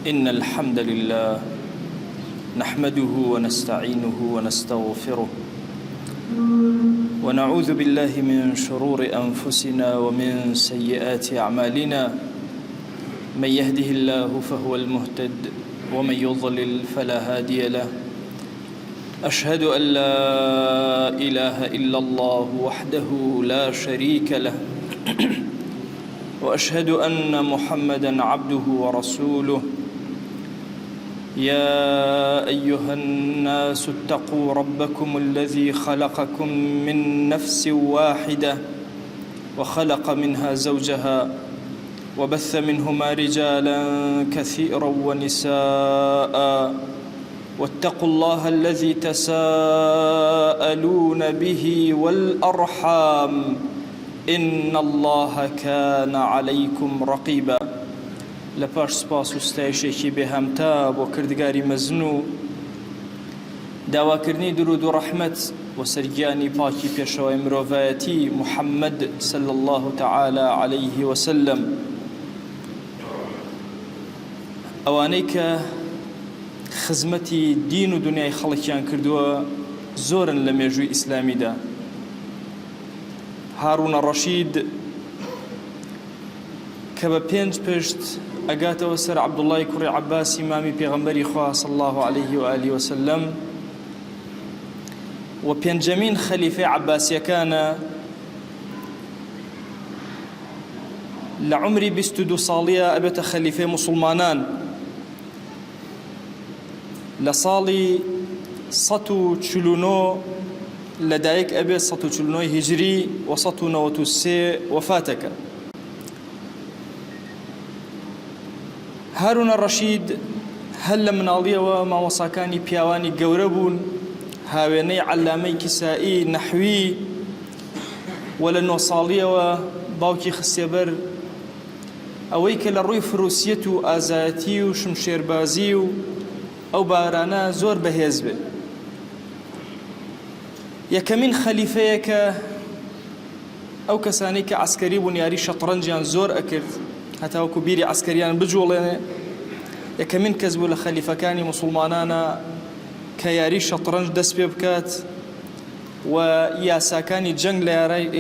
إن الحمد لله نحمده ونستعينه ونستغفره ونعوذ بالله من شرور أنفسنا ومن سيئات أعمالنا من يهده الله فهو المهتد ومن يضلل فلا هادي له أشهد أن لا إله إلا الله وحده لا شريك له وأشهد أن محمدًا عبده ورسوله يا أيها الناس اتقوا ربكم الذي خلقكم من نفس واحدة وخلق منها زوجها وبث منهما رجالا كثيرا ونساء واتقوا الله الذي تساءلون به والأرحام إن الله كان عليكم رقيبا لپاش سپاس و ستایشێکی بێهەمتا بۆ کردگاری مەزنوو داواکردنی درود و ڕەحمەت و سەرگیانی پاکی پێشەوەی مرۆڤایەتی محەممەد صلی الله تعالى عليه وسلم ئەوانەی کە خزمەتی دین و دنیای خەڵکیان کردووە زۆرن لە مێژووی ئیسلامیدا هاڕونە ڕەشید کە بە پێنج پشت ئەگاتەوە سەر عەبدوڵڵای کوڕی عەباسی مامی پێغەمبەری خوا صلی الله عليه وآله وسلم و پێنجەمین خەلیفەی عەباسیەکانە لە عومری 22 ساڵیە ئەبێتە خەلیفەی موسڵمانان لە ساڵی 149 لەدایک ئەبێت 149 هیجری و 193 وفاتەکە هارونە ڕەشید هەر لە مناڵیەوە مامۆساکانی پیاوانی گەورە بوون هاوێنەی عەلامەی کیسائی نەحوی و لە 9 ساڵیەوە باوکی خستێبەر ئەوەی کە لە ڕووی فروسیەت و ئازایەتی و شمشێربازی و ئەو بارانە زۆر بەهێز بێت یەکەمین خەلیفەیە کە ئەو کەسانی کە عەسکەری بوون یاری شەترەنجیان زۆر ئەکرد هەتاوەکو بیری عەسکەریان بجوڵێنێ یەکەمین کەس بوو لە خەلیفەکانی موسڵمانانە کە یاری شەترەنج دەست پێ بکات و یاساکانی جەنگ لە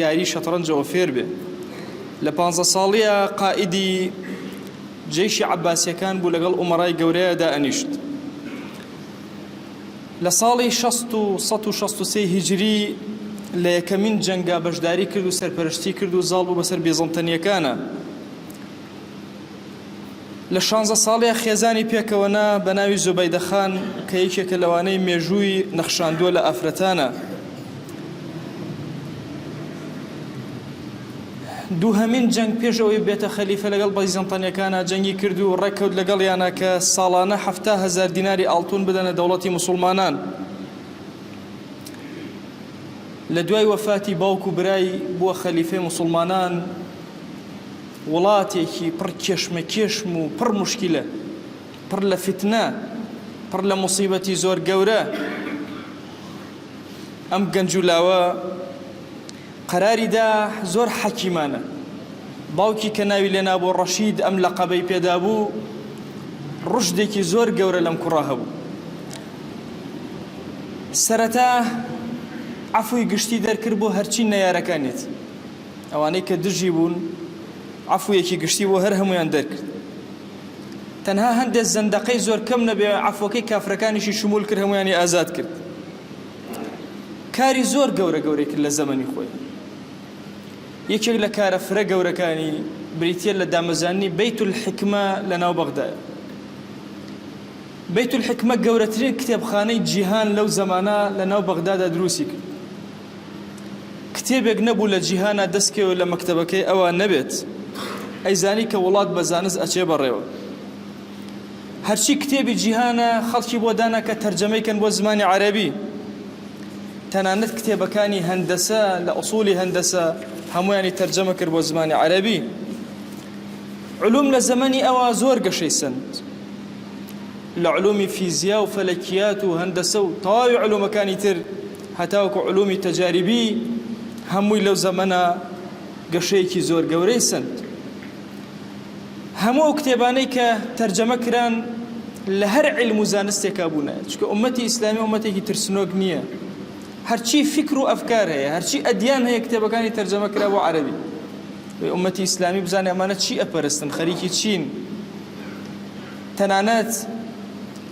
یاری شەترەنجەوە فێر بێ لە 15 ساڵیە قائیدی جەیشی عەباسیەکان بوو لەگەڵ ئومەرای گەورەیەدا ئەنیشت لە ساڵی 163 هیجری لە یەکەمین جەنگا بەشداری کرد و سەرپەرشتی کرد و زاڵ بوو بەسەر بێزەڵتەنیەکانە لە 16 ساڵیە خێزانی پێکەوەنا بە ناوی زوبەیدەخان کە یەکێکە لەوانەی مێژووی نەخشاندووە لە ئافرەتانە دووهەمین جەنگ پێشەوەی بێتە خەلیفە لەگەڵ بەیزەنتەنیەکانە جەنگی کرد و ڕێککەوت لەگەڵیانە کە ساڵانە 7,000 دیناری ئاڵتون بدەنە دەوڵەتی موسڵمانان لە دوای وەفاتی باوک و برای بووە خەلیفەی موسڵمانان وڵاتێکی پڕ کێشمەکێشم و پڕ موشکیلە پڕ لە فتنە پڕ لە موسیبەتی زۆر گەورە ئەم گەنجولاوە قەراریدا زۆر حەکیمانە باوکی کە ناوی لێ نابوو ڕەشید ئەم لەقەبەی پێدا بوو ڕشدێکی زۆر گەورە لەم کوڕە هەبوو سەرەتا عەفوی گشتی دەرکرد بۆ هەرچی نەیارەکانێت ئەوانەی کە دژی بوون عەفویەکی گشتی بۆ هەر هەمویان دەرکرد تەنها هەندێک زەندەقەی زۆر کەم نەبێ عەفوەکەی کافرەکانیشی شمول کرد هەمویانی ئازاد کرد کاری زۆر گەورە گەورەی کرد لە زەمەنی خۆی یەکێک لە کارە فرە گەورەکانی بریتیە لە دامەزانی بەیت الحکمە لە ناو بەغدایە بەیت الحکمە گەورەترین کتێبخانەی جیهان لەو زەمانە لە ناو بەغدادا دروستی کرد کتێبێک نەبوو لە جیهانە دەستکەوە لە مەکتەبەکەی ئەوە نەبێت ئەیزانی کە وڵات بە زانست ئەچێ بەڕێوە هەرچی کتێبی جیهانە خەڵکی بۆ دانا کە تەرجەمەیکەن بۆ زمانی عەرەبی تەنانەت کتێبەکانی هەندەسە لە ئوسولی هەندەسە هەمویانی تەرجەمە کرد بۆ زمانی عەرەبی علوم لە زەمەنی ئەوە زۆر گەشەی سند لە علومی فیزیا و فەلەکیات و هەندەسە و تەواوی علومەکانی تر هەتاوەکو علومی تەجاریبی هەمووی لەو زەمەنە گەشەیەکی زۆر گەورەی سند هەموو کتێبانەی کە تەرجەمە کران لە هەر علم و زانستێکا بوونە، چونکە ئومەتی ئیسلامی ئومەتێکی ترسنۆک نییە، هەرچی فکر و ئەفکار هەیە، هەرچی ئەدیان هەیە کتێبەکانی تەرجەمە کرا بۆ عەرەبی. ئومەتی ئیسلامی بزانێ ئەمانە چی ئەپەرستن، خەریکی چین. تەنانەت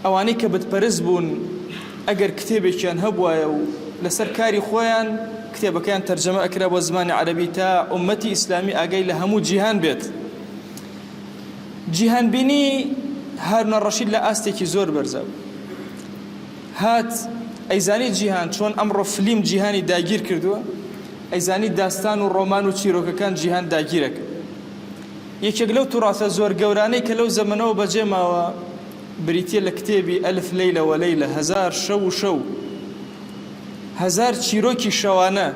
ئەوانەی کە بتپەرست بوون ئەگەر کتێبێکیان هەبوایە و لەسەر کاری خۆیان کتێبەکەیان تەرجەمە ئەکرا بۆ زمانی عەرەبی تا ئومەتی ئیسلامی ئاگای لە هەموو جیهان بێت. جیهانبینی هارون الرەشید لە ئاستێکی زۆر بەرزە هات. ئەیزانی جیهان چۆن ئەمڕۆ فلیم جیهانی داگیر کردووە، ئەیزانی داستان و ڕۆمان و چیرۆکەکان جیهان داگیرەکە. یەکێک لەو توڕاسە زۆر گەورانەی کە لەو زەمەنەوە بەجێماوە بریتیە لە کتێبی ئەلف لەیلە وەلەیلە، 1000 شەو و شەو، 1000 چیرۆکی شەوانە.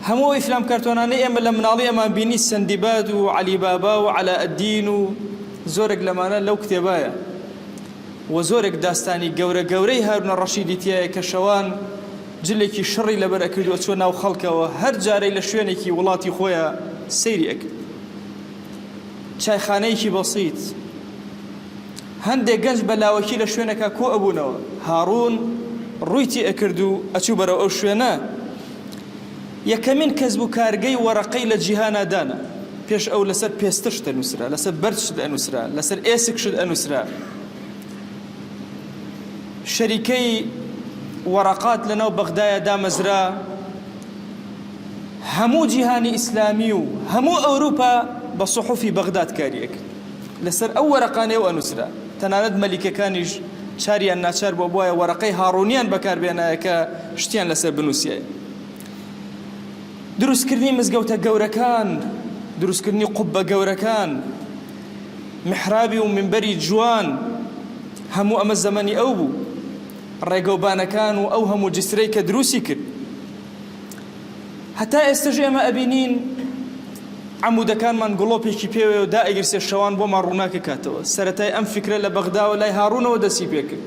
هەموو ئیفلام کارتۆنانەی ئێمە لە مناڵی ئەمان بینی سەندیباد و عەلی بابا و عەلاءەددین و زۆرێک لەمانە لەو کتێبایە، و زۆرێک داستانی گەورە گەورەی هارون الرەشیدی تایە کە شەوان جلێکی شڕی لەبەر ئەکردووە چۆن ناو خەڵکەوە، هەر جارەی لە شوێنێکی وڵاتی خۆیان سەیری ئەکرد. چایخانەیەکی بەسیط، هەندێک گەنج بەلاوەکی لە شوێنەکە کۆ ئەبوونەوە، هاڕون ڕوویتی ئەکرد و ئەچوو بەرەو ئەو شوێنە. یەکەمین کەسب و کارگەی وەرەقەی لە جیهانە دانا، پێش ئەو لەسەر پێستشت ئەنووسرا، لەسەر بەرچشت ئەنووسرا، لەسەر ئێسکشت ئەنووسرا. شەریکەی وەرەقات لەناو بەغدایە دامەزرا. هەموو جیهانی ئیسلامی و هەموو ئەوروپا بە سوحوفی بەغداد کاریەک لەسەر ئەو وەرەقانەوە ئەنووسرا. تەنانەت مەلیکەکانیش چاریان ناچار بۆ بووایە وەرەقەی هاڕونیان بەکاربێنایە کە شتیان لەسەر بنووسیە. دروستکردنی مزگەوتە گەورەکان، دروستکردنی قوبە گەورەکان، محرابی و منبەری جوان، هەموو ئەمە زەمەنی ئەو بوو. ڕێگەوبانەکان و ئەو هەموو جسرەی کە دروستی کرد. هەتا ئێستاژ ئێمە ئەبینین عەمودەکانمان گڵۆپێکی پێوێ و دائیگرسێ شەوان بۆمان ڕووناکە کاتەوە. سەرەتای ئەم فکرە لە بەغداوە لای هاڕونەوە دەستی پێکرد.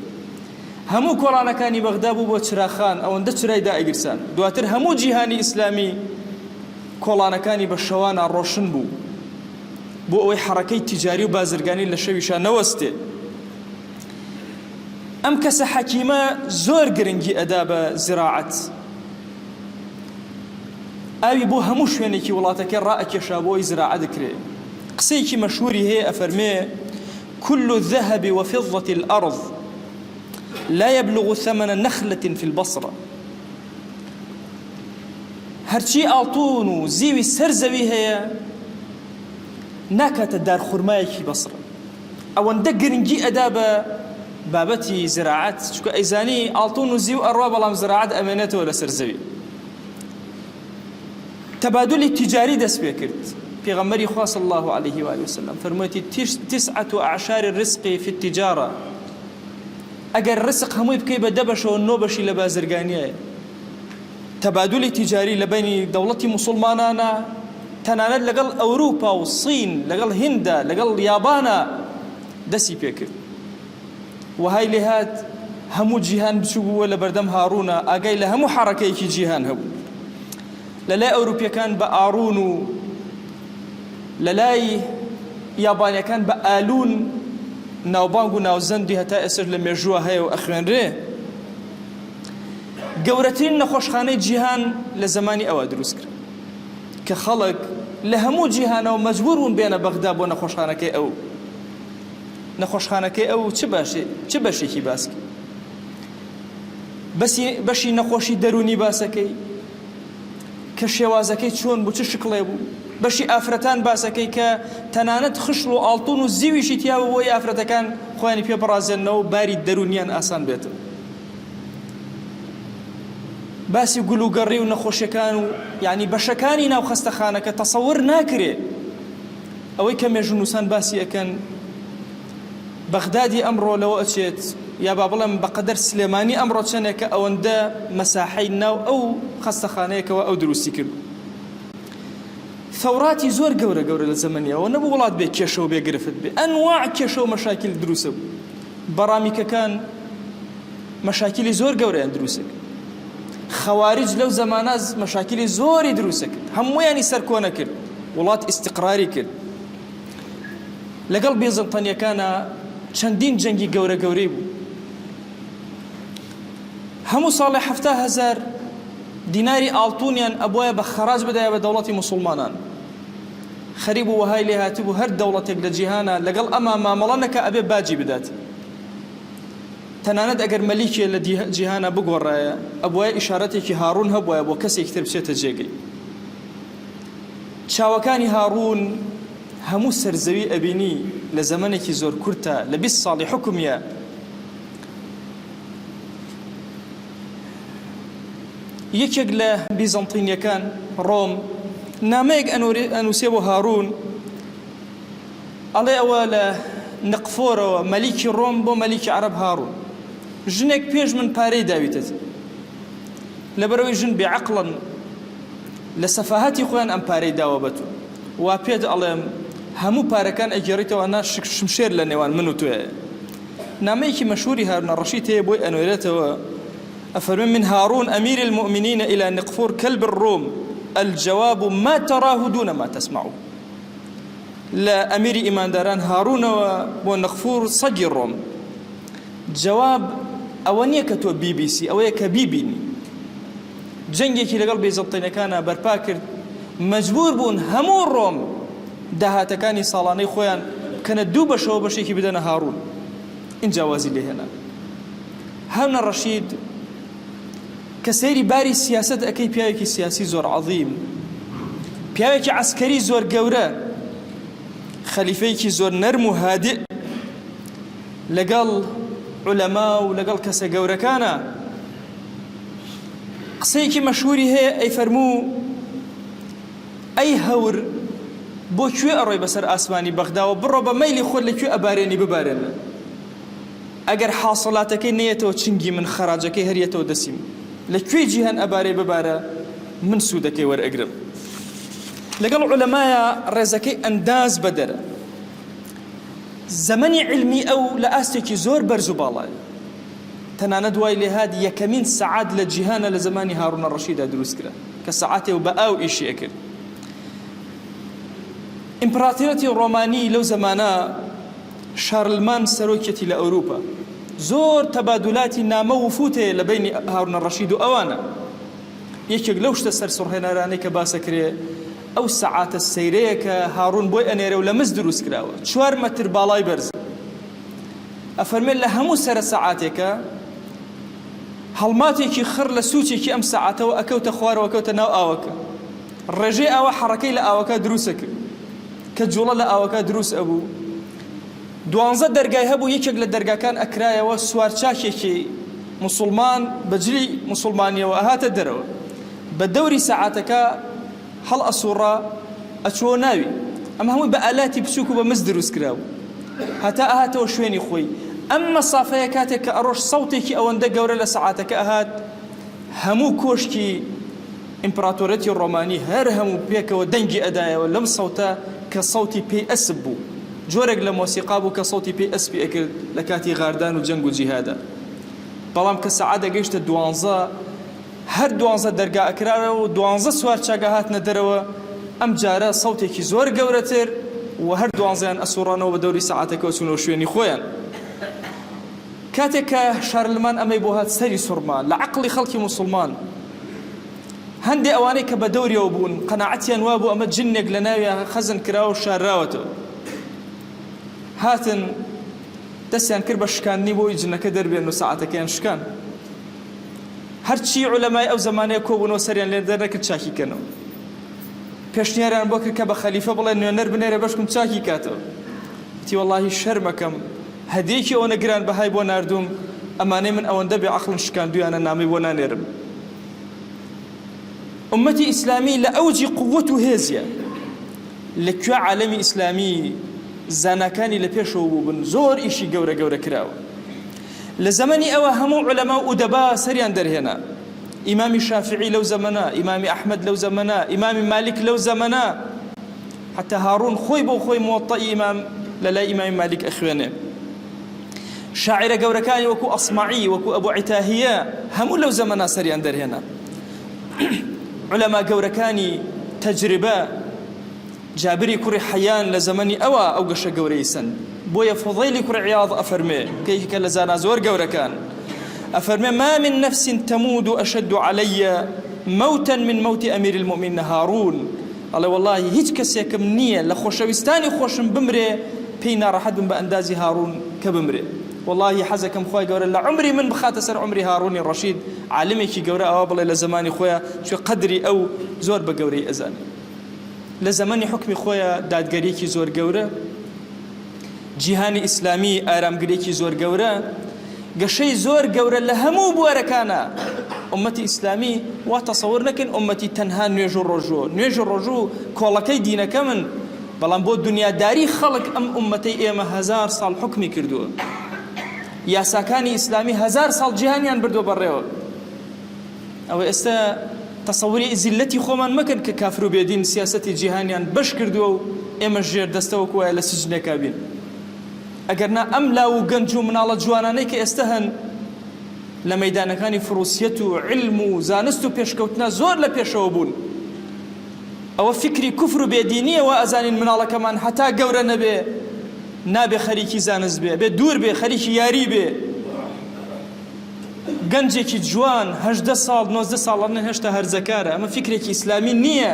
هەموو کۆڵانەکانی بەغدا بوو بۆ چراخان، ئەوەندە چرای دائیگرسان. دواتر هەموو جیهانی ئیسلامی کۆڵانەکانی بە شەوانە ڕۆشن بوو بۆ ئەوەی حەڕەکەی تیجاری و بازرگانی لە شەویشان نەوەستێ. ئەم کەسە حەکیمە زۆر گرنگی ئەدا بە زراعەت. ئاوی بۆ هەموو شوێنێکی وڵاتەکە ڕائەکێشا بۆی زراعەت دەکرێ. قسەیەکی مەشهوری هەیە ئەفەرمێ: كل الذهب وفضة الأرض لا يبلغ ثمن نخلة في البصرة. هەرچی ئاڵتون و زیوی سەرزەوی هەیە ناکاتە دار خورمایەکی بەسڕە. ئەوەندە گرنگی ئەدا بە بابەتی زراعەت، چونکە ئەیزانی ئاڵتون و زیو ئەڕوا، بەڵام زراعەت ئەمێنێتەوە لەسەر زەوی. تەبادلی تیجاری دەست پێ کرد. پێغەمبەری خوا صلی الله عليه وآله وسلم فەرموویەتی 9 أعشار الرزق في التجارة. ئەگەر ڕزق هەمووی بکەی بە 10 بەشەوە 9 بەشی لە بازرگانیایە. تەبادلی تیجاری لە بینی دەوڵەتی موسڵمانانە، تەنانەت لەگەڵ ئەوروپا و سین، لەگەڵ هیندا، لەگەڵ یابانە دەستی پێ کرد. وهای لێهات هەموو جیهان بچوو بووە لە بەردەم هاڕونە، ئاگای لە هەموو حەڕەکەیەکی جیهان هەبوو. لەلای ئەوروپیەکان بە ئاڕون و لەلای یابانیەکان بە ئالون ناوبانگ و ناوزەندی هەتا ئێستا لە مێژووە هەیە و ئەخوێنرێ. گەورەترین نەخۆشخانەی جیهان لە زمانی ئەوە دروست کرد کە خەڵک لە هەموو جیهانەوە مەجبور بوون بێنە بەغدا بۆ نەخۆشخانەکەی ئەو. نەخۆشخانەکەی ئەو چ بەشێکی باسکە؟ بەشی نەخۆشی دەرونی باسەکەی کە شێوازەکەی چۆن بوو، چ شکڵێ بوو. بەشی ئافرەتان باسەکەی کە تەنانەت خشل و ئاڵتون و زیویشی تیاوە بۆی ئافرەتەکان خۆیانی پێ بڕازێنەوە باری دەرونیان ئاسان بێتن. باسی گولوگەڕی و نەخۆشیەکان و یعنی بەشەکانی ناو خەستەخانەکە تەسەور ناکرێ. ئەوەی کە مێژونووسان باسی ئەکەن بەغدادی ئەمڕۆ لەوە ئەچێت، یا با بڵێم بەقەدەر سلێمانی ئەمڕۆ چەندێکە ئەوەندە مەساحەی ناو ئەو خەستەخانەیەکەوە ئەو دروستی کرد. ثەوراتی زۆر گەورە گەورە لە زەمەنیەوە نەبوو وڵات بێ کێشە و بێگرفت بێ. ئەنواع کێشە و مەشاکل دروسە بوو. بەڕامیکەکان مەشاکلی زۆر گەورەیان دروسە کرد. خەوارج لەو زەمانە مەشاکلی زۆری دروسە کرد. هەموویانی سەرکۆنە کرد. وڵات ئیستیقراری کرد. لەگەڵ بێزەڵتەنیەکانە چەندین جەنگی گەورە گەورەی بوو. هەموو ساڵی 7,000 دیناری ئاڵتونیان ئەبوایە بە خەراج بدایە بە دەوڵەتی موسڵمانان. خەریب و وەهای لێ هاتبوو هەر دەوڵەتێک لە جیهانە لەگەڵ ئەما مامەڵە نەکە ئەبێ باجی بدات. تەنانەت ئەگەر مەلیکێ لە جیهانە بگۆڕایە ئەبوایە ئیشارەتێکی هاڕون هەبوایە بۆ کەسێکی تر بچێتە جێگەی. چاوەکانی هاڕون هەموو سەرزەوی ئەبینی لە زەمانێکی زۆر کورتە لە 20 ساڵی حکومیە. یەکێک لە بیزەنتینیەکان ڕۆم نامەیەک ئەنووسێ بۆ هاڕون ئەڵێ ئەوە لە نقفۆرەوە مەلیکی ڕۆم بۆ مەلیکی عەرەب هاڕون ژنێک پێش من پارەی داویتت لەبەرەوەی ژن بێعەقڵن لە سەفاهەتی خۆیان ئەم پارەی داوە بەتو وا پێت ئەڵێم هەموو پارەکان ئەگێڕیتەوە نا شمشێر لە نێوان من و توێ. نامەیەکی مەشهوری هارون الرەشید هەیە بۆی ئەنوێرێتەوە أفرمن من هارون أمير المؤمنين إلى نقفور كلب الروم الجواب ما تراه دون ما تسمعه. لا أمير إيمان داران هارون ونقفور صقي الروم جواب أوانية كتو بي بي سي أوانية كبيبيني جنگي كي لقل بيزبطين كان برباكر مجبور بون همو الروم دهاتكاني صالاني خويان كانت دوبة شو بشيكي بدنا هارون إن جوازي لي هنا. هارون الرشيد كسيري باري سياسة أكي بياوكي سياسي زور عظيم بياوكي عسكري زور قورة خليفيكي زور نرم هادئ لقال علماء ولقال كسا قورة كان قصيكي مشهوري هي أي فرمو أي هور بو كوي أروي بسر آسماني بغدا وبرو بميلي خور لكوي أباريني ببارين أجر حاصلاتكي نيتو تشنجي من خراجكي هريتو دسيم لكوي جيهان أباري ببارة من سودكي ورأقرب لقال علماء رزكي أنداز بدر زمني علمي أو لأستكي زور برزو بالاي تناند وايلي هاد يكمين سعاد لجيهان لزماني هارون الرشيد دروس كرا كساعاتي وبقاو إيشي أكل. إمبراطورية الروماني لو زمانا شارلمان سروكيتي لأوروبا زور تبادلاتي نامو وفوتي لبين هارون الرشيد وأوانا يكيق لوش تسر سرهنا رانيك باسكري أو ساعات السيرية كهارون بوي أنيري ولا مزدروس كراوة شوار متر بالاي برز أفرمي لهمو سر ساعاتك هلماتي خر لسوتي أم ساعاته وأكوت خوار وأكوت ناو آوكا الرجاء وحركي لآوكا دروسك كجولة لآوكا دروس أبو دوانزە دەرگای هەبوو یەکێک لە دەرگاکان ئەکرایەوە سوارچاکێکی مسلمان بەجلی مسلمانیەوە ئەهاتە دەرەوە بە دەوری سەعاتەکە هەڵ ئەسووڕا ئەچووە ناوی ئەمە هەمووی بە ئالاتی بچووک و بە مز دروست کراوە هەتا ئەهاتەوە شوێنی خۆی ئەم مەسافەیە کاتێک کە ئەڕۆژ سەوتێکی ئەوەندە گەورە لە سەعاتەکە ئەهات هەموو کۆشکی ئیمپراتۆرەتی ڕۆمانی هەر هەموو پێکەوە دەنگی ئەدایەوە لەم سەوتە کە سەوتی پێی ئەسب بوو جۆرێک لە مۆسیقا بوو کە سەوتی پێی ئەسپی ئەکرد لە کاتی غاردان و جەنگ و جیهادا بەڵام کە سەعات دەگەیشتە 12 هەر 12 دەرگا ئەکرارەوە و 12 سوار چاگە هاتنە دەرەوە ئەم جارە سەوتێکی زۆر گەورەتر و هەر 12یان ئەسوڕانەوە بە دەوری سەعاتەکە چوونەوە شوێنی خۆیان کاتێک کە شارلمان ئەمەی بۆ هات سەری سوڕما لە عەقڵی خەڵکی موسڵمان هەندێک ئەوانەی کە بە دەوریەوە بوون قەناعەتیان وا بوو ئەمە جنێک لە ناویان خەزن کراوە و شارراوەتەوە هاتن دەستیان کرد بە شکاندنی بۆی جنەکە دەربێن و سەعاتەکەیان شکان هەرچی عولەمای ئەو زەمانەیە کۆبوونەوە سەریان لێ دەرنەکرد چاکیکەنەوە پێشنیاریان بۆ کرد کە بە خەلیفە بڵێن نوێنەر بنێرە بەشکم چاکی کاتەوە تی وەڵاهی شەرمەکەم هەدیەکی ئەوەنە گران بەهای بۆ ناردووم ئەمانەی من ئەوەندە بێ عەقڵن شکاندویانە نامی بۆ نانێرم ئومەتی ئیسلامی لە ئەوجی قووەت و هێزیە لەکوێ عالەمی ئیسلامی زاناکانی لە پێشەوە بووبن زۆر ئیشی گەورە گەورە کراوە لە زەمەنی ئەوە هەموو عولەما و ئودەبا سەریان دەرهێنا ئیمامی شافعی لەو زەمەنە ئیمامی ئەحمەد لەو زەمەنە ئیمامی مالک لەو زەمەنە حتى هارون خۆی بۆ خۆی موەطەئی ئیمام لەلای ئیمامی مالک ئەخوێنێ شاعرە گەورەکانی وەکو ئەسماعی وەکو ئەبوو عیتاهیە هەموو لەو زەمەنە سەریان دەرهێنا علەما گەورەکانی تەجربە جابری کوڕی حەیان لە زەمەنی ئەوە ئەو گەشە گەورەی سند بۆیە فوضەیلی کوڕی عیاض ئەفەرمێ کە لە زانا زۆر گەورەکان ئەفەرمێ ما من نفس تموت أشد علي موتا من موت أمير المؤمنين هارون الله والله هیچ کەسێکم نییە لە خۆشەویستانی خۆشم بمرێ پێی ناڕەحەت بم بە ئەندازی هارون کە بمرێ والله حەزەکەم خوای گەورە لە عمری من بخاتە سەر عمری هارونی ڕەشید عالمێکی گەورە ئەوە بڵێ لە زمانی خۆیان چۆ قەدری ئەو زۆر بە گەورەی ئەزانێ لە زمانی حکمی خۆیان دادگەریەکی زۆر گەورە جیهانی ئیسلامی ئارامگرێکی زۆر گەورە گەشەی زۆر گەورە لە هەموو بوارەکانە ئومەتی ئیسلامی وا تەسەوور نەکەن ئومەتی تەنها نوێژ و ڕۆژوو کۆڵەکەی دینەکە من بەڵام بۆ دنیاداری خەڵک ئەم ئومەتەی ئێمە 1000 ساڵ حکمی کردووە یاساکانی ئیسلامی 1000 ساڵ جیهانیان بردووە بەڕێوە ئەوە ئێستا تەسەووری زیلەتی خۆمان مەکەن کە کافر و بێدین سیاسەتی جیهانیان بەش کردووە و ئێمە ژێر دەستەوە کوایە لە سجنێکا بین ئەگەرنا ئەم لاو و گەنج و مناڵە جوانانەی کە ئێستا هەن لە مەیدانەکانی فروسیەت و علم و زانست و پێشکەوتنە زۆر لە پێشەوە بوون ئەوە فکری کوفر و بێدینیەوە ئەزانین مناڵەکەمان هەتا گەورە نەبێ نابێ خەریکی زانست بێ دوور بێ خەریکی یاری بێ گەنجێکی جوان 18 ساڵ 19 ساڵانە هێشتا هەرزەکارە ئەمە فکرێکی ئیسلامی نییە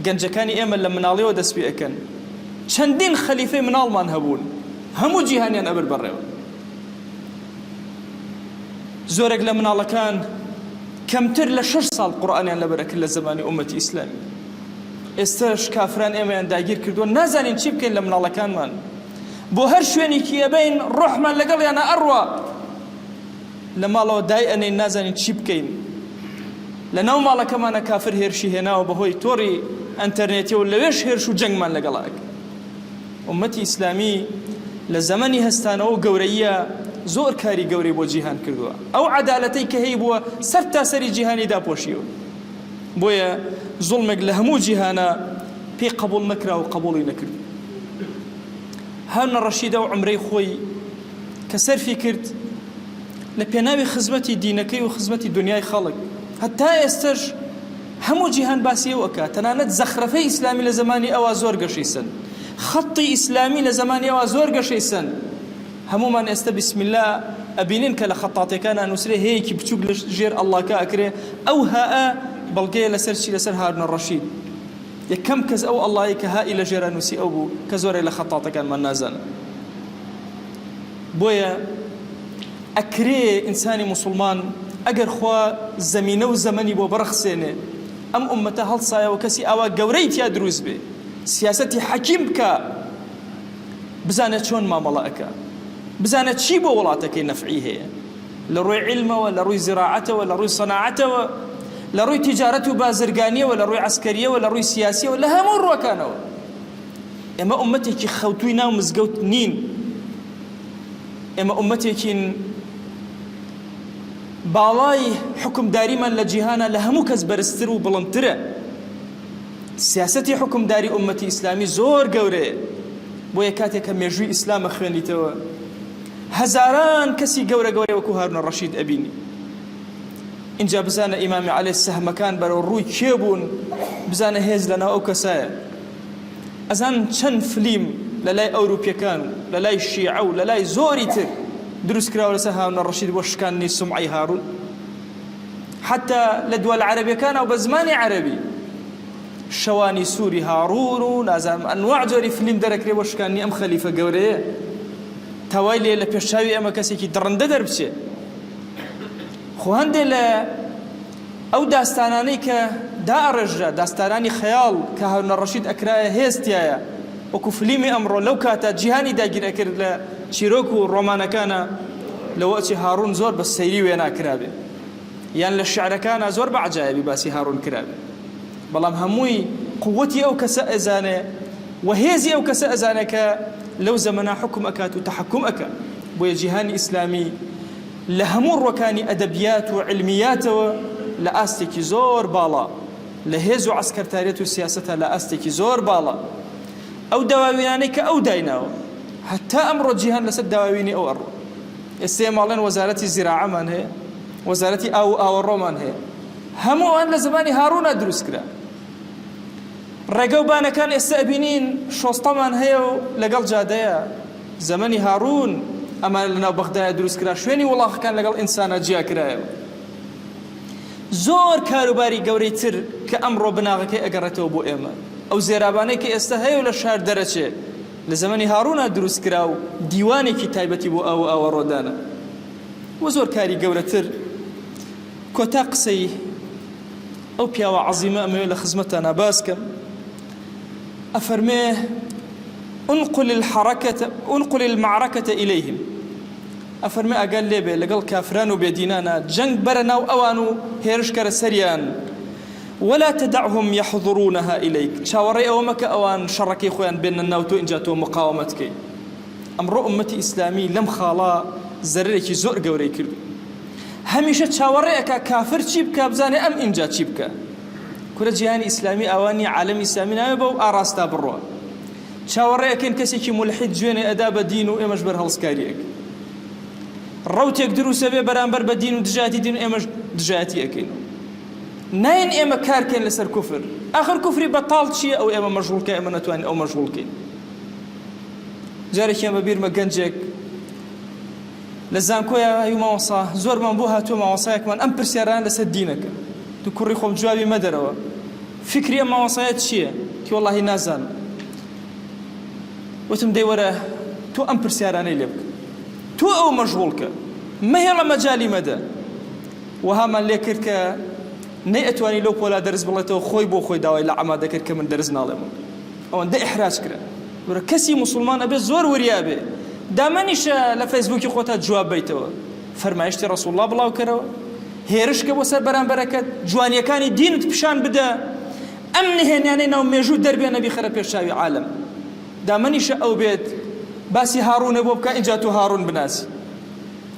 گەنجەکانی ئێمە لە مناڵیەوە دەست پێ ئەکەن چەندین خەلیفەی مناڵمان هەبوون هەموو جیهانیان ئەبر بەڕێوە زۆرێک لە مناڵەکان کەمتر لە 6 ساڵ قورئانیان لەبەرەکرد لە زمانی ئومەتی ئیسلامی ئێستاش کافران ئێمەیان داگیر کردووە نازانین چی بکەین لە مناڵەکانمان بۆ هەر شوێنێکی ئەبین ڕۆحمان لەگەڵیانە ئەڕوا لە ماڵەوە دای ئەنین نازانین چی بکەین لە ناو ماڵەکەمانە کافر هێرشی هێناوە بەهۆی تۆڕی ئەنتەرنێتی و لەوێش هێرش و جەنگمان لەگەڵاک ئومەتی ئیسلامی لە زەمەنی هەستانەوە و گەورەیە زۆر کاری گەورەی بۆ جیهان کردووە ئەو عەدالەتەی کە هەیە بووە سەر تا سەری جیهانی داپۆشیوە بۆیە زوڵمێک لە هەموو جیهانە پێی قبوڵ نەکرا و قبوڵی نەکرد هارون ڕەشیدە و عمرەی خۆی کە سەرفی کرد لە پێناوی خزمەتی دینەکەی و خزمەتی دنیای خەڵک هەتا ئێستش هەموو جیهان باسی ئەو ئەکات تەنانەت زەخرەفەی ئیسلامی لە زمانی ئەوە زۆر گەشەی سن خەڵی ئیسلامی لە زمانی ئەوە زۆر گەشەی سن هەمومان ئێستا بسم الله ئەبینین کە لە خەتاتەکان ئەنووسرێ هەیەکی بچووک لە ژێر ئەڵڵاکە ئەکرێ ئەو هائە بەڵگەیە لەسەر چی لەسەر هارون ڕەشید یەکەم کەس ئەو ئەڵڵایی کە هائی لە ژێرە نووسی ئەو بوو کە زۆرێک لە خەتاتەکانمان نازانن بۆیە ئەکرێ ئینسانی موسڵمان ئەگەر خوا زەمینە و زەمەنی بۆ بەرەخسێنێ ئەم ئومەتە هەڵسایەوە کەسی ئاوا گەورەی تیا دروست بێ سیاسەتی حەکیم بکە بزانێت چۆن مامەڵە ئەکە بزانێت چی بۆ وڵاتەکەی نەفعی هەیە لە ڕووی علمەوە لە ڕووی زراعەتەوە لە ڕووی سەناعەتەوە لە ڕووی تیجارەت و بازرگانیەوە لە ڕووی عەسکەریەوە لە ڕووی سیاسیەوە لە هەموو ڕووەکانەوە ئێمە ئومەتێکی خەوتووی ناو مزگەوت نین ئێمە ئومەتێکین باڵای حکومداریمان لە جیهانە لە هەموو کەس بەرزتر و بڵندترە سیاسەتی حکومداری ئومەتی ئیسلامی زۆر گەورەیە بۆیە کاتێک کە مێژووی ئیسلامە خوێنیتەوە هەزاران کەسی گەورە گەورەی وەکو هارون ڕەشید ئەبینی اینجا بزانە ئیمامی عەلەیهی سەهمەکان بەرەو ڕووی کێ بوون بزانە هێز لەناو ئەو کەسایە ئەزان چەند فلیم لە لای ئەوروپیەکان لە لای شیعە و لە لای زۆری تر دروست کراوە لەسەر هارون ڕەشید بۆ شکاندنی سومعەی هارون حتا لە دووەل عەرەبیەکانە و بە زمانی عەرەبی شەوانی سووری هارون و نازانم ئەنواع جۆری فلیم دەرەکرێ بۆ شکاندنی ئەم خەلیفە گەورەیە تاوای لێ لە پێشچاوی ئەمە کەسێکی دڕندە دەربچێ خۆ هەندێک لە ئەو داستانانەی کە دائڕێژرا داستانانی خەیاڵ کە هارون ڕەشید ئەکرایە هێستایە وەکو فلیمی ئەمڕۆ لەو کاتە جیهانی داگیر ئەکرد لە چیرۆک و ڕۆمانەکانە لەوەچی هارون زۆر بە سەیری وێناکرابێ یان لە شعرەکانە زۆر بە عەجایبی باسی هارون کرابێ بەڵام هەمووی قووەتی ئەو کەسە ئەزانێ و هێزی ئەو کەسە ئەزانێ کە لەو زەمەنا حکم ئەکات و تەحەکوم ئەکات بۆیە جیهانی ئیسلامی لە هەموو ڕۆکانی ئەدەبیات و علمیاتەوە لە ئاستێکی زۆر باڵا لە هێز و عەسکەرتاریەت و سیاسەتە لە ئاستێکی زۆر باڵا ئەو داواوینانەی کە ئەو دایناوە هەتا ئەمڕۆ جیهان لەسەر داواوینی ئەو ئەڕۆ ئێستا ماڵێن وەزارەتی زیراعەمان هەیە وەزارەتی ئاو و ئاوەڕۆمان هەیە هەموو ئەوان لە زمانی هارونە دروست کرا ڕێگەوبانەکان كان ئێستا شۆستەمان هەیە و لەگەڵ جادەیە زەمەنی هاڕون ئەمە لەناو بەغدایە دروست کرا شوێنی وڵاغەکان لەگەڵ ئینسانە جیا کرایەوە زۆر کاروباری گەورەی تر کە ئەمڕۆ بناغەکەی ئەگەڕێتەوە بۆ ئێمە ئەو زێرابانەی کە ئێستا هەیە و لە شار دەرەچێ لە زەمەنی هاڕونە دروست کرا و دیوانێکی تایبەتی بۆ ئەوە ڕۆدانە و زۆر کاری گەورەتر کۆتا قسەی ئەو پیاوە عەزیمە ئەمەوێت لە خزمەتتانە باسکەم أفرميه انقل المعركة إليهم أفرميه أقال ليبه لقل كافران وبيدينانا جنگ برنا وأوانو هيرشكر سريان ولا تدعهم يحضرونها إليك شاوري أومك أوان شركي خوان بين النوتو إنجاتو مقاومتك أمر أمتي إسلامي لم خالا زرريك زور قوري كل هميشه شاوري أكا كافر چيبك بزاني أم إنجات چيبك كل جهاني إسلامي أواني عالم إسلامي نايبه وآراستا بروا چاوەڕێیەکەن کەسێکی مولحید جوێنێ ئەدا بە دین و ئێمەش بەر هەڵسکاریەک ڕەوتێک دروسە بێ بەرامبەر بە دین و دژاتی دین و ئێمەش دژاتی ئەەکەین ناین ئێمە کارکەین لەسەر کوفر ئاخر کوفری بەتاڵ چییە ئەو ئێمە مەژغوڵکە ئێمە نەتوانین ئەو مەژغوڵکەین جارێکیان بە بیرمە گەنجێک لە زانکۆیە هەیوو ماوەسا زۆرمان بۆ هاتووە ماوەسایەکمان ئەم پرسیاران لەسەر دینەکە تو کوڕی خۆم جوابی مەدەرەوە فکری ئەم ماوەسایە چییە کی وەڵاهی نازانم وتم دەی وەرە تۆ ئەم پرسیارانەی لێ بکە تۆ ئەو مەژغوڵکە مەهێڵە مەجالی مەدە وهامان لێ کرد کە نەی ئەتوانی لەو پۆلا دەرز بڵێتەوە خۆی بۆ خۆی داوای لە عەما دەکرد کە من دەرز ناڵێمەوە ئەوەندە ئیحراج کرا وەرە کەسی موسڵمان ئەبێ زۆر وریا بێ دامەنیشە لە فەیسبووکی خۆتا جواب بیتەوە فەرمایشتی ڕەسوڵ الله بڵاو کەرەوە هێرشکە بۆ سەر بەرامبەرەکەت جوانیەکانی دینت پیشان بدە ئەم نهێنیانەی ناو مێژوو دەربێ نەبی خەرە پێشاوی عالم دامەنیشە ئەو بێت باسی هاڕونە بۆ بکە ئینجا تۆ هاڕون بناسی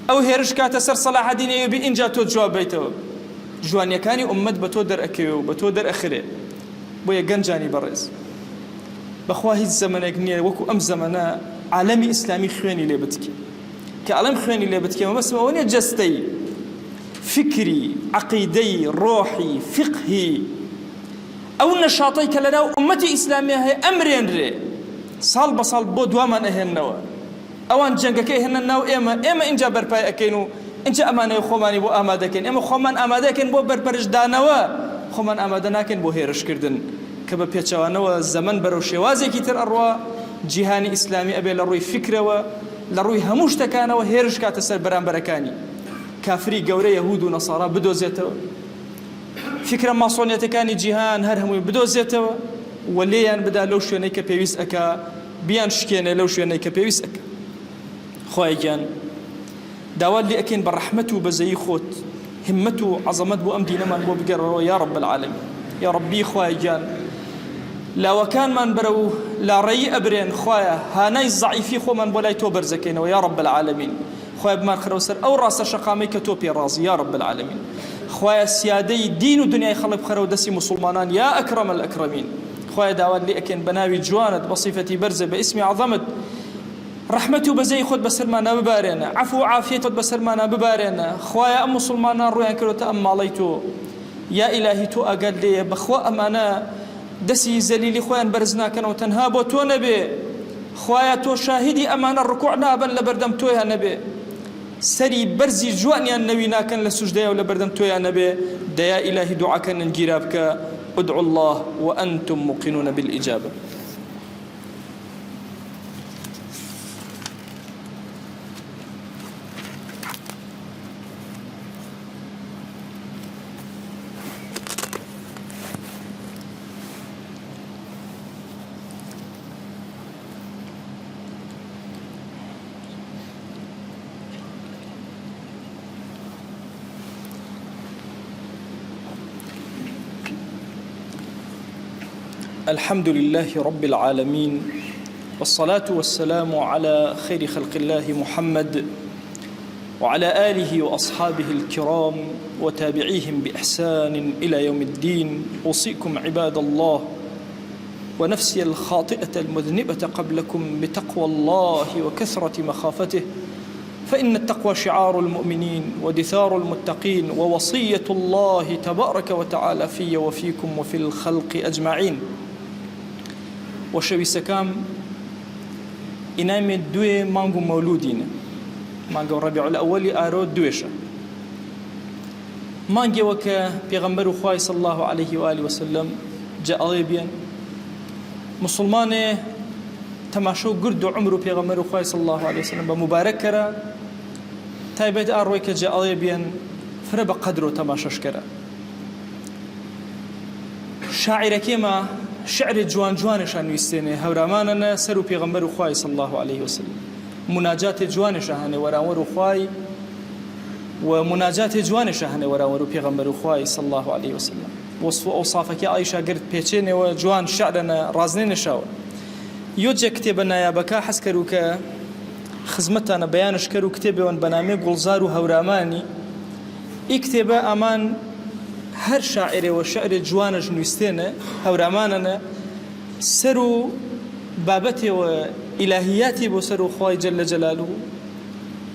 ئەو هێرش کاتە سەر سەلاح الدین ئەیوبی ئینجا تۆ جواب بیتەوە جوانیەکانی ئومەت بە تۆ دەرئەکەوێ و بە تۆ دەرئەخرێ بۆیە گەنجانی بەڕێز بەخوا هیچ زەمانێک نییە وەکو ئەم زەمانە عالەمی ئیسلامی خوێنی لێ بتکە کە ئەڵەم خوێنی لێ بتکەمە بەسمە ئەوە نیە جەستەی فکری عەقیدەی ڕۆحی فقهی ئەو نەشاطەی کە لەناو ئومەتی ئیسلامیە هەیە ئەمرێنرێ ساڵ بە ساڵ بۆ دوامان ئەهێننەوە ئەوان جەنگەکەی هێنن ناو ئێمە اینجا بەرپای ئەەکەین و اینجا ئەمانەی خۆمانی بۆ ئامادەکەین ئێمە خۆمان ئامادەکەین بۆ بەرپەرشدانەوە خۆمان ئامادە ناکەین بۆ هێرشکردن کە بە پێچەوانەوە زەمن بەرەو شێوازێکی تر ئەڕوا جیهانی ئیسلامی ئەبێ لە ڕووی فکرەوە لە ڕووی هەموو شتەکانەوە هێرش کاتە سەر بەرامبەرەکانی کافری گەورە یەهود و نەسارا بدۆزێتەوە فکرە ماسۆنیەتەکانی جیهان هەر هەمووی بدۆزێتەوە وەلێیان بدا لەو شوێنەی کە پێویست ئەکا بیان شکێنێ لەو شوێنەی کە پێویست ئەکا خوای گیان داوا لێ ئەکەین بە ڕەحمەت و بەزەیی خۆت همت و عەزەمەت بۆ ئەم دینەمان بۆ بگەڕەوە یا رب العالمین یا ربی خوای گیان لاوەکانمان بەرەو لاڕێیی ئەبرێن خوایە هانای زەعیفی خۆمان بۆ لای تۆ بەرزەکەینەوە یا رب العالمین خوای بمان خرەوە سەر ئەو ڕاستە شەقامەی کە تۆ پێ ڕازی یا رب العالمین خوایە سیادەی دین و دنیای خەڵک بخەرەوە دەستی موسڵمانان یا ئەکرەم الئەکرەمین خوای داوات لێ ئەکەین بە ناوی جوانت بە صیفەتی بەرزە بە ئیسمی عەزەمت ڕەحمەت و بەزەی خۆت بەسەرمانە ببارێنە عەفو و عافیەتت بەسەرمانە ببارێنە خوایە ئەم موسڵمانان ڕویان کردوتە ئەم ماڵەی تۆ یا ئیلاهی تۆ ئەگەر لێیە بەخوا ئەمانە دەستی زەلیلی خۆیان بەرز ناکەنەوە تەنها بۆ تۆ نەبێ خوایە تۆ شاهیدی ئەمانە ڕکوع نابن لە بەردەم تۆیان نەبێ سەری بەرزی جوانیان نەوی ناکەن لە سوژدەیە و لە بەردەم تۆیان نەبێ دەیا ئیلاهی دوعاکەن گیرا بکە ادعوا الله وأنتم موقنون بالإجابة الحمد لله رب العالمين والصلاة والسلام على خير خلق الله محمد وعلى آله وأصحابه الكرام وتابعيهم بإحسان إلى يوم الدين. أوصيكم عباد الله ونفسي الخاطئة المذنبة قبلكم بتقوى الله وكثرة مخافته، فإن التقوى شعار المؤمنين ودثار المتقين ووصية الله تبارك وتعالى في وفيكم وفي الخلق أجمعين. وشەویستەکەم ئینامێ دوێ مانگ و مەولودینە مانگە ڕەبیع الأوەلی ئارۆ دوێشە مانگێوە کە پێغەمبەر و خوای صلی الله عليه وآله وسلم جاءڵێ بێن مسلمانێ تەماشە و گرد و عمر و پێغەمبەر و خوای صلی الله عليه وسلم بە مبارەک کەرە تایبەت ئاڕۆی کە جاءڵێ بێن فرە بە قەدر و تەماشەش کەرە شاعرەکێمە شعر جوان جوانشان نووسێنێ هەورامانەنە سەر و پێغەمبەر و خوای صلی الله عليه وسلم مناجات جوانش هەنێ وەراوەر و خوای و مناجات جوانش هەنێ وەراوەر و پێغەمبەر و خوای صلی الله عليه وسلم وصف ئەوسافەکە ئایشا گرت پێچێنەوە جوان شعرەنە ڕازنێ نەشاوە یۆجە کتێبە نایابەکە حەز کەرو کە خزمەتانە بەیانش کەرو کتێبێوەن بەنامێ گوڵزار و هەورامانی ئی کتێبە ئامان هەر شاعرێوە شعر جوانش نووسێنە هەورامانەنە سەر و بابەتێوە ئیلاهیاتی بۆ سەر و خوای جەلە جەلالوه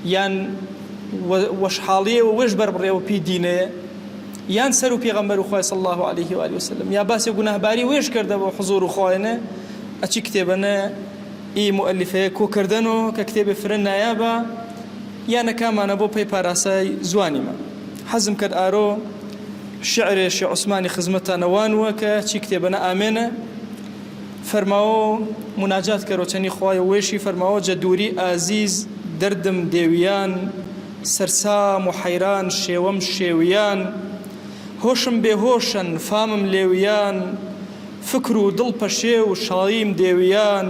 یان وەشحاڵیەوە وەش بەربڕێەوە پێی دینەیە یان سەر و پێغەمبەر و خوای صلی الله عليه وآله وسلم یا باسی گوناهباری وێش کردەوە حضور و خوایەنە ئەچی کتێبەنە ئی مؤلفەیە کۆکردنەوە کە کتێبێ فرە نایابە یانەکامانە بۆ پێی پاراسای زوانیمە حەزم کرد ئارۆ شعرێ شێخ عوسمانی خزمەتانەوانوە کە چی کتێبەنە ئامێنە فەرماوە مناجات کەرۆ چەنی خوایە وێشی فەرماوە جەدووری ئازیز دەردم دێویان سەرسام و حەیران شێوەم شێویان هۆشم بێهۆشن فامم لێویان فکر و دڵ پەشێ و شاڵیم دێویان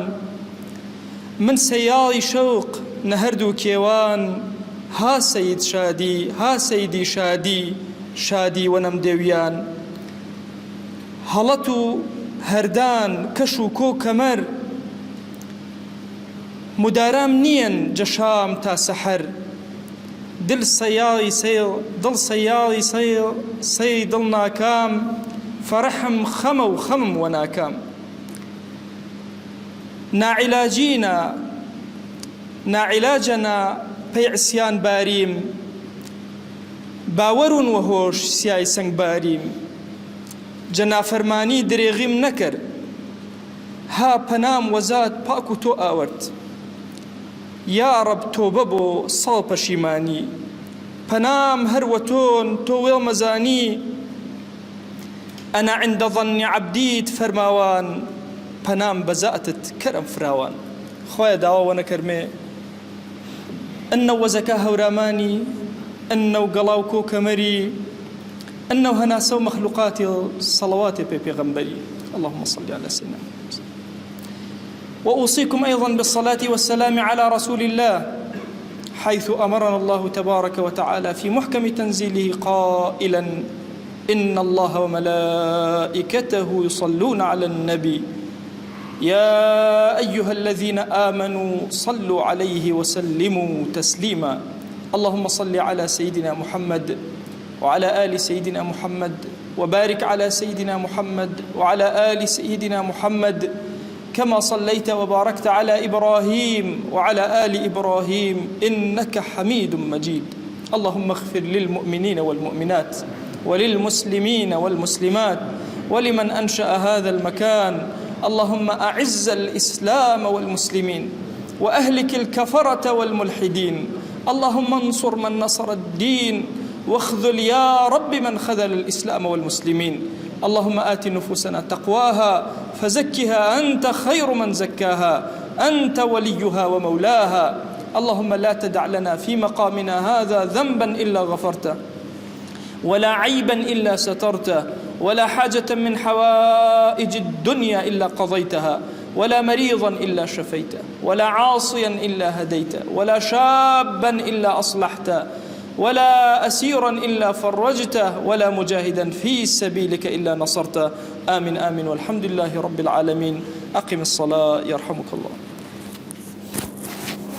من سەیاڵی شەوق نە هەردوو کێوان ها سەید شادی ها سەیدی شادی شادی وەنەم دێویان هەڵەت و هەردان کەش و کۆ کەمەر مدارام نیەن جەشام تا سەحەر دڵ سەیاڵی سەی دڵ ناکام فەرەحم خەمە و خەمم وە ناکام ناعیلاجەنا پەی عسیان باریم باوەڕون وە هۆش سیای سەنگ باریم جەنافەرمانی درێغیم نەکرد ها پەنام وەزات پاک و تۆ ئاوەرد یا ڕەب تۆبە بۆ ساڵ پەشیمانی پەنام هەروە تۆن تۆ وێڵ مەزانی ئەنا عندە ظەنی عەبدیت فەرماوان پەنام بەزاتت کەرم فراوان خۆیە داوەوە نەکەرمێ ئەنە وەزەکە هەورامانی ئەنە و گەڵا و کۆکەمەری ئەنە و هەناسە و مەخلوقاتی سەڵەواتی پێ پێغەمبەری اللهم صل على سيدنا محمد وأوصيكم أيضا بالصلاة والسلام على رسول الله حيث أمرنا الله تبارك وتعالى في محكم تنزيله قائلا إن الله وملائكته يصلون على النبي يا أيها الذين آمنوا صلوا عليه وسلموا تسليما اللهم صل على سيدنا محمد وعلى آل سيدنا محمد وبارك على سيدنا محمد وعلى آل سيدنا محمد كما صليت وباركت على إبراهيم وعلى آل إبراهيم إنك حميد مجيد اللهم اغفر للمؤمنين والمؤمنات وللمسلمين والمسلمات ولمن أنشأ هذا المكان اللهم أعز الإسلام والمسلمين وأهلك الكفرة والملحدين اللهم انصر من نصر الدين واخذل يا رب من خذل الإسلام والمسلمين اللهم آت نفوسنا تقواها فزكها أنت خير من زكاها أنت وليها ومولاها اللهم لا تدع لنا في مقامنا هذا ذنبا إلا غفرته ولا عيبا إلا سترته ولا حاجة من حوائج الدنيا إلا قضيتها ولا مريضا إلا شفيته ولا عاصيا إلا هديته ولا شابا إلا أصلحته ولا أسيرا إلا فرجته ولا مجاهدا في سبيلك إلا نصرته آمين آمين والحمد لله رب العالمين أقم الصلاة يرحمك الله